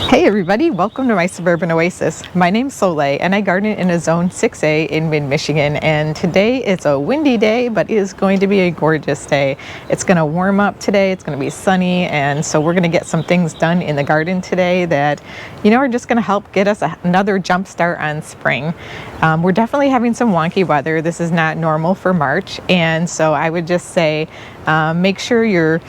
Hey everybody, welcome to my Suburban Oasis. My name's Soleil and I garden in a zone 6A in mid-Michigan, and today it's a windy day, but it is going to be a gorgeous day. It's going to warm up today, it's going to be sunny, and so we're going to get some things done in the garden today that, are just going to help get us another jump start on spring. We're definitely having some wonky weather. This is not normal for March, and so I would just say make sure you're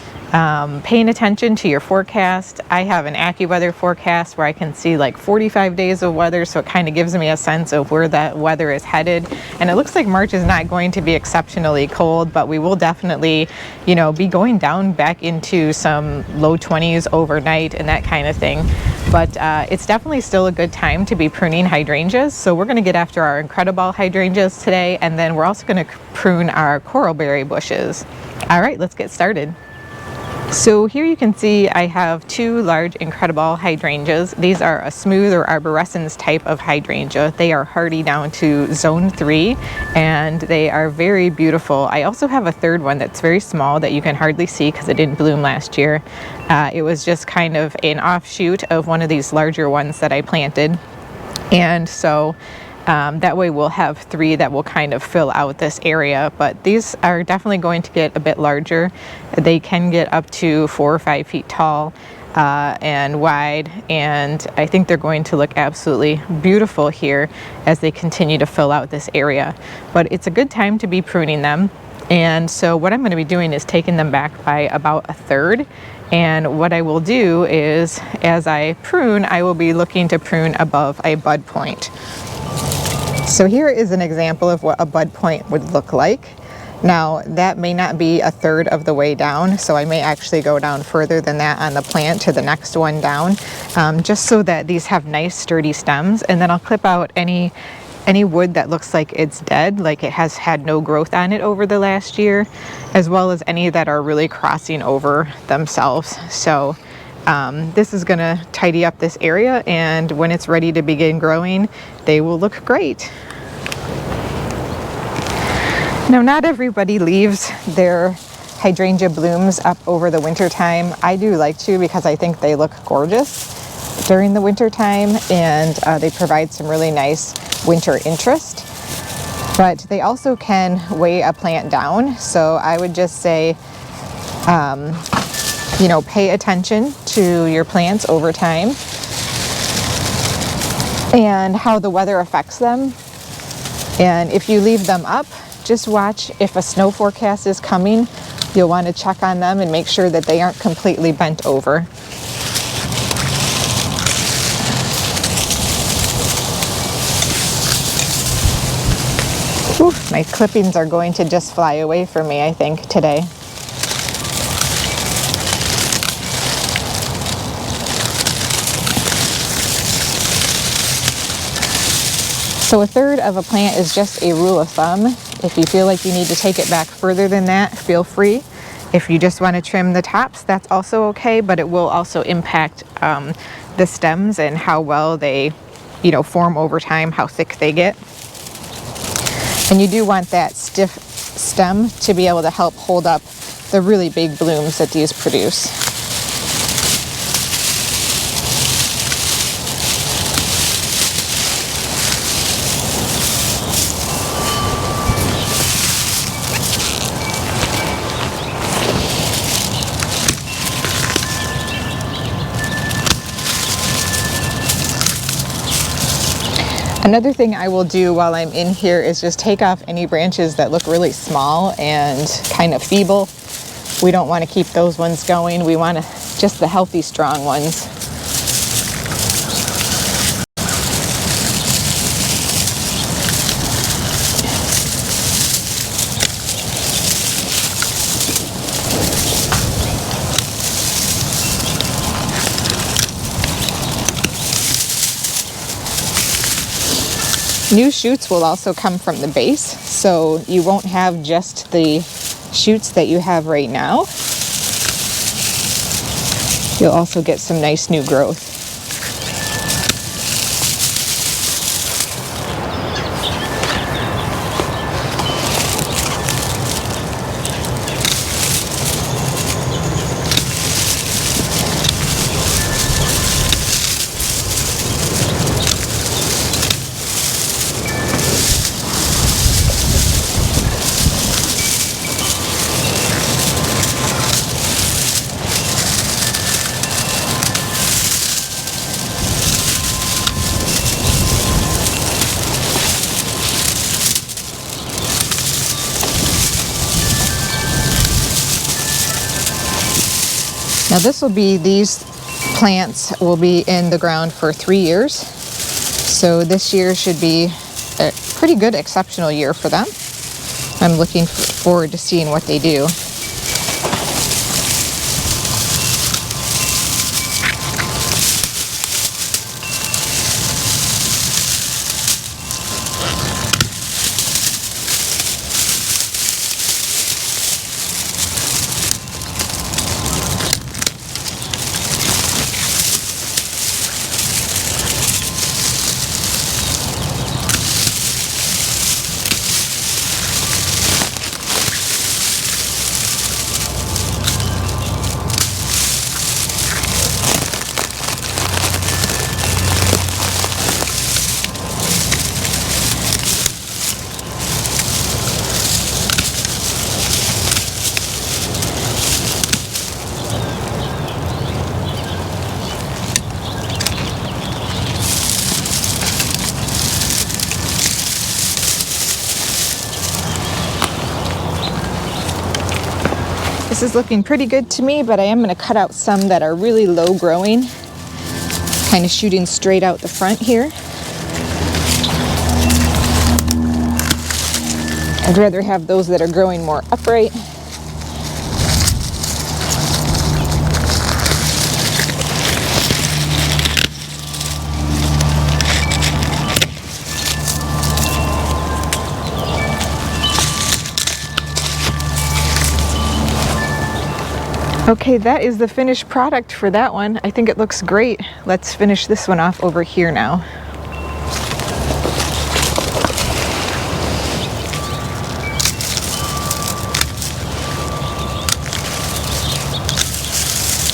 paying attention to your forecast. I have an AccuWeather forecast where I can see like 45 days of weather, so it kind of gives me a sense of where that weather is headed. And it looks like March is not going to be exceptionally cold, but we will definitely, be going down back into some low 20s overnight and that kind of thing. But it's definitely still a good time to be pruning hydrangeas. So we're going to get after our Incrediball hydrangeas today, and then we're also going to prune our Coralberry bushes. All right, let's get started. So here you can see I have two large Incrediball hydrangeas. These are a smooth or arborescens type of hydrangea. They are hardy down to zone 3 and they are very beautiful. I also have a third one that's very small that you can hardly see because it didn't bloom last year. It was just kind of an offshoot of one of these larger ones that I planted. And so that way we'll have 3 that will kind of fill out this area, but these are definitely going to get a bit larger. They can get up to 4 or 5 feet tall and wide, and I think they're going to look absolutely beautiful here as they continue to fill out this area. But it's a good time to be pruning them, and so what I'm going to be doing is taking them back by about a third. And what I will do is, as I prune, I will be looking to prune above a bud point. So here is an example of what a bud point would look like. Now that may not be a third of the way down, so I may actually go down further than that on the plant to the next one down, just so that these have nice sturdy stems. And then I'll clip out any wood that looks like it's dead, like it has had no growth on it over the last year, as well as any that are really crossing over themselves. So this is going to tidy up this area, and when it's ready to begin growing, they will look great. Now, not everybody leaves their hydrangea blooms up over the winter time. I do like to, because I think they look gorgeous during the winter time, and they provide some really nice winter interest. But they also can weigh a plant down, so I would just say pay attention to your plants over time and how the weather affects them. And if you leave them up, just watch if a snow forecast is coming. You'll want to check on them and make sure that they aren't completely bent over. Oof, my clippings are going to just fly away from me, I think, today. So a third of a plant is just a rule of thumb. If you feel like you need to take it back further than that, feel free. If you just want to trim the tops, that's also okay, but it will also impact the stems and how well they, form over time, how thick they get. And you do want that stiff stem to be able to help hold up the really big blooms that these produce. Another thing I will do while I'm in here is just take off any branches that look really small and kind of feeble. We don't want to keep those ones going. We want just the healthy, strong ones. New shoots will also come from the base, so you won't have just the shoots that you have right now. You'll also get some nice new growth. Now these plants will be in the ground for 3 years. So this year should be a pretty good, exceptional year for them. I'm looking forward to seeing what they do. This is looking pretty good to me, but I am going to cut out some that are really low growing, kind of shooting straight out the front here. I'd rather have those that are growing more upright. Okay, that is the finished product for that one. I think it looks great. Let's finish this one off over here now.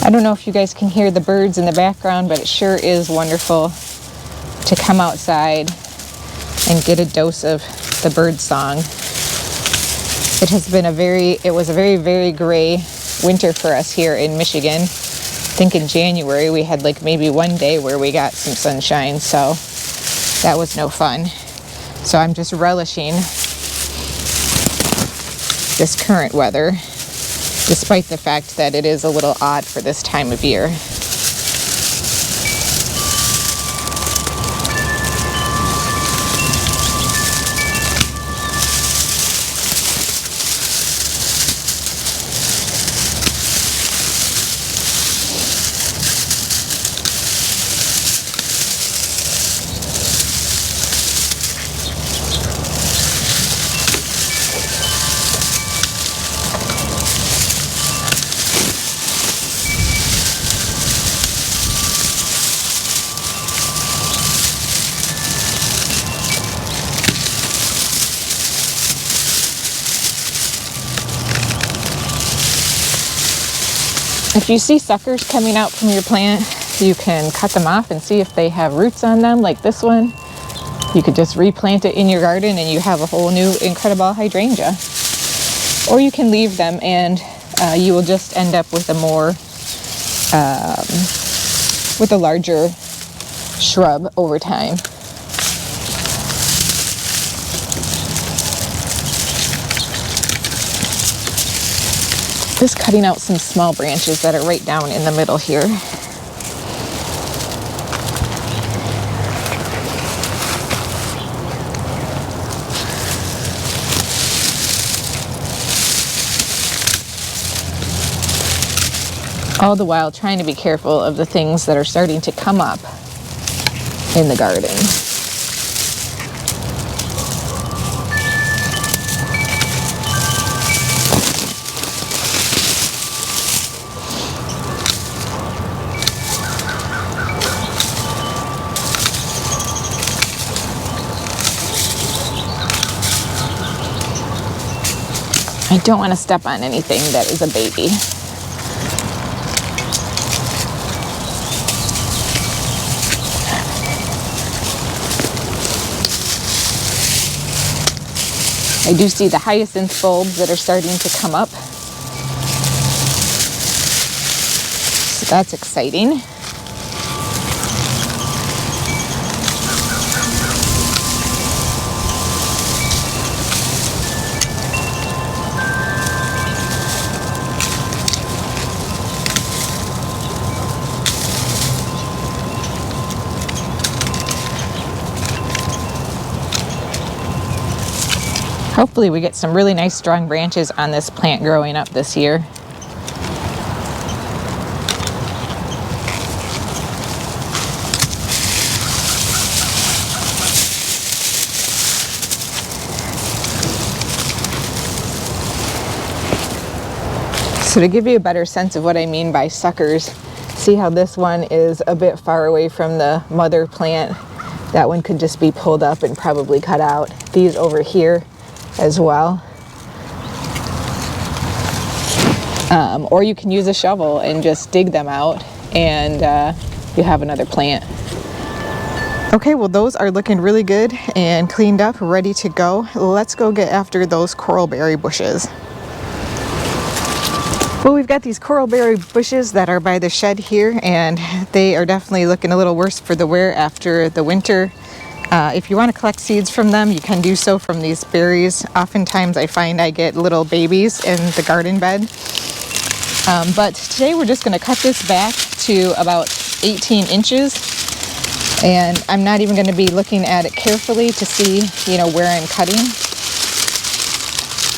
I don't know if you guys can hear the birds in the background, but it sure is wonderful to come outside and get a dose of the bird song. It was a very gray winter for us here in Michigan. I think in January we had like maybe one day where we got some sunshine, so that was no fun. So I'm just relishing this current weather, despite the fact that it is a little odd for this time of year. If you see suckers coming out from your plant, you can cut them off and see if they have roots on them, like this one. You could just replant it in your garden and you have a whole new Incrediball hydrangea. Or you can leave them and you will just end up with a larger shrub over time. Just cutting out some small branches that are right down in the middle here. All the while trying to be careful of the things that are starting to come up in the garden. I don't want to step on anything that is a baby. I do see the hyacinth bulbs that are starting to come up. So that's exciting. Hopefully we get some really nice strong branches on this plant growing up this year. So to give you a better sense of what I mean by suckers, see how this one is a bit far away from the mother plant? That one could just be pulled up and probably cut out. These over here as well. Or you can use a shovel and just dig them out, and you have another plant. Okay, well those are looking really good and cleaned up, ready to go. Let's go get after those coralberry bushes. Well, we've got these coralberry bushes that are by the shed here, and they are definitely looking a little worse for the wear after the winter. If you want to collect seeds from them, you can do so from these berries. Oftentimes I find I get little babies in the garden bed. But today we're just going to cut this back to about 18 inches. And I'm not even going to be looking at it carefully to see, you know, where I'm cutting.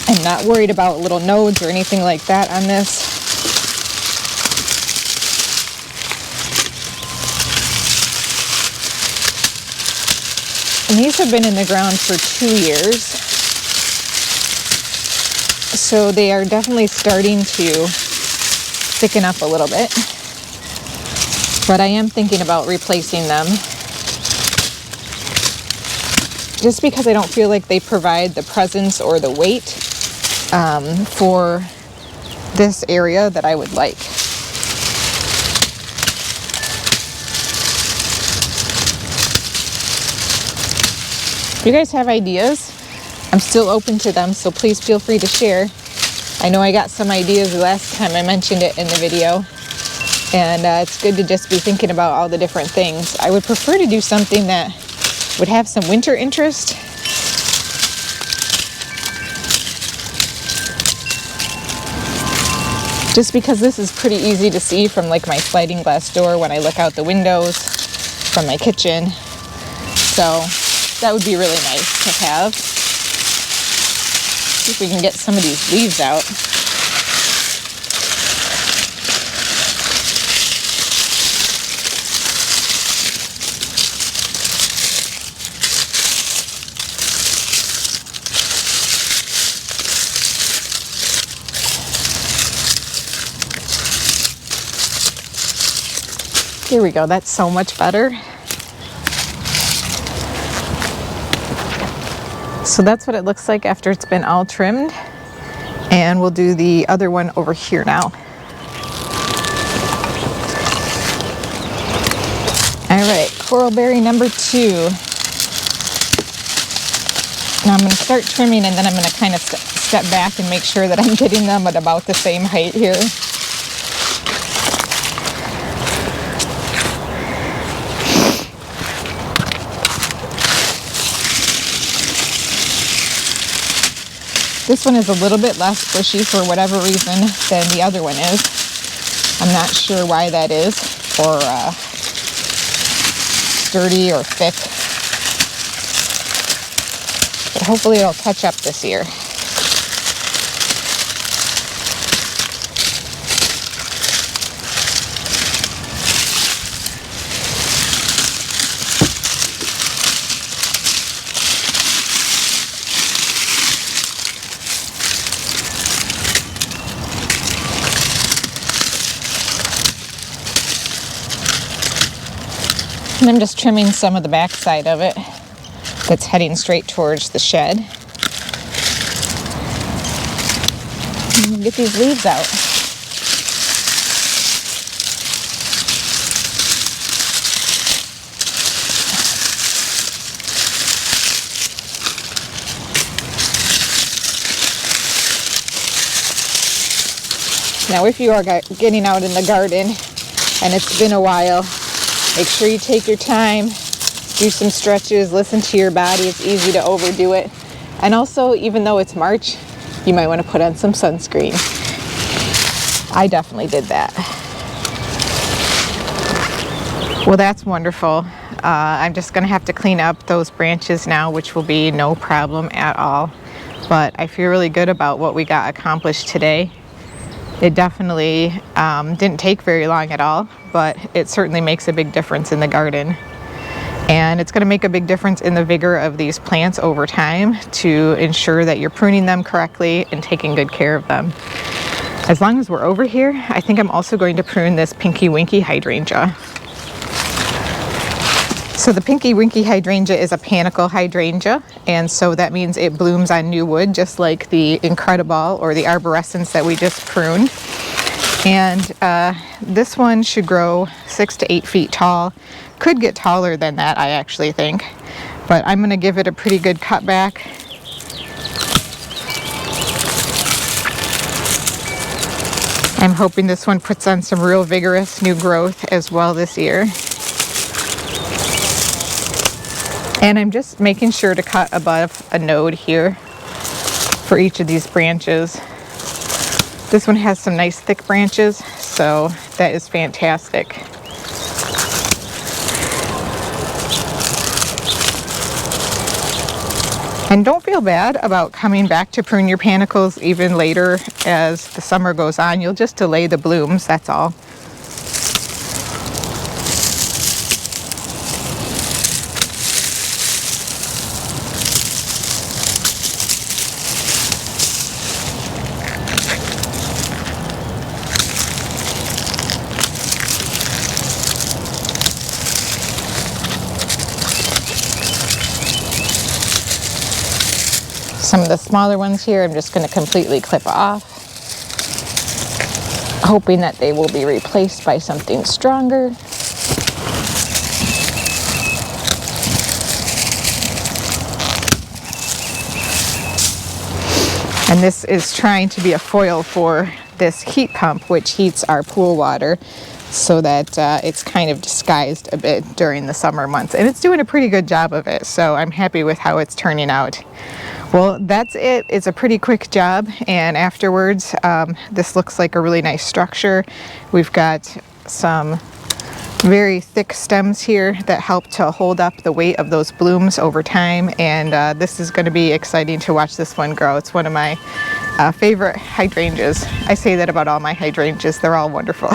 I'm not worried about little nodes or anything like that on this. And these have been in the ground for 2 years. So they are definitely starting to thicken up a little bit. But I am thinking about replacing them, just because I don't feel like they provide the presence or the weight for this area that I would like. If you guys have ideas, I'm still open to them, so please feel free to share. I know I got some ideas the last time I mentioned it in the video, and it's good to just be thinking about all the different things. I would prefer to do something that would have some winter interest. Just because this is pretty easy to see from like my sliding glass door when I look out the windows from my kitchen. So that would be really nice to have. See if we can get some of these leaves out. Here we go, that's so much better. So that's what it looks like after it's been all trimmed. And we'll do the other one over here now. All right, coralberry number 2. Now I'm going to start trimming, and then I'm going to kind of step back and make sure that I'm getting them at about the same height here. This one is a little bit less bushy for whatever reason than the other one is. I'm not sure why that is, or sturdy or thick. But hopefully it'll catch up this year. And I'm just trimming some of the back side of it that's heading straight towards the shed. And we'll get these leaves out. Now, if you are getting out in the garden and it's been a while, make sure you take your time, do some stretches, listen to your body. It's easy to overdo it. And also, even though it's March, you might want to put on some sunscreen. I definitely did that. Well, that's wonderful. I'm just going to have to clean up those branches now, which will be no problem at all. but I feel really good about what we got accomplished today. It definitely didn't take very long at all, but it certainly makes a big difference in the garden. And it's going to make a big difference in the vigor of these plants over time to ensure that you're pruning them correctly and taking good care of them. As long as we're over here, I think I'm also going to prune this Winky Hydrangea. So the Winky Hydrangea is a panicle hydrangea, and so that means it blooms on new wood just like the Incrediball or the arborescens that we just pruned. And this one should grow 6 to 8 feet tall. Could get taller than that, I actually think, but I'm going to give it a pretty good cut back. I'm hoping this one puts on some real vigorous new growth as well this year. And I'm just making sure to cut above a node here for each of these branches. This one has some nice thick branches, so that is fantastic. And don't feel bad about coming back to prune your panicles even later as the summer goes on. You'll just delay the blooms, that's all. Some of the smaller ones here I'm just going to completely clip off, hoping that they will be replaced by something stronger. And this is trying to be a foil for this heat pump, which heats our pool water, so that it's kind of disguised a bit during the summer months. And it's doing a pretty good job of it, so I'm happy with how it's turning out. Well, that's it. It's a pretty quick job, and afterwards this looks like a really nice structure. We've got some very thick stems here that help to hold up the weight of those blooms over time, and this is going to be exciting to watch this one grow. It's one of my favorite hydrangeas. I say that about all my hydrangeas. They're all wonderful.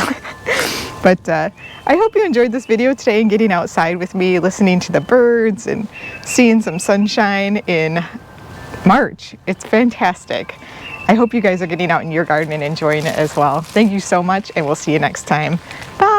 But I hope you enjoyed this video today and getting outside with me, listening to the birds and seeing some sunshine in March. It's fantastic. I hope you guys are getting out in your garden and enjoying it as well. Thank you so much, and we'll see you next time. Bye!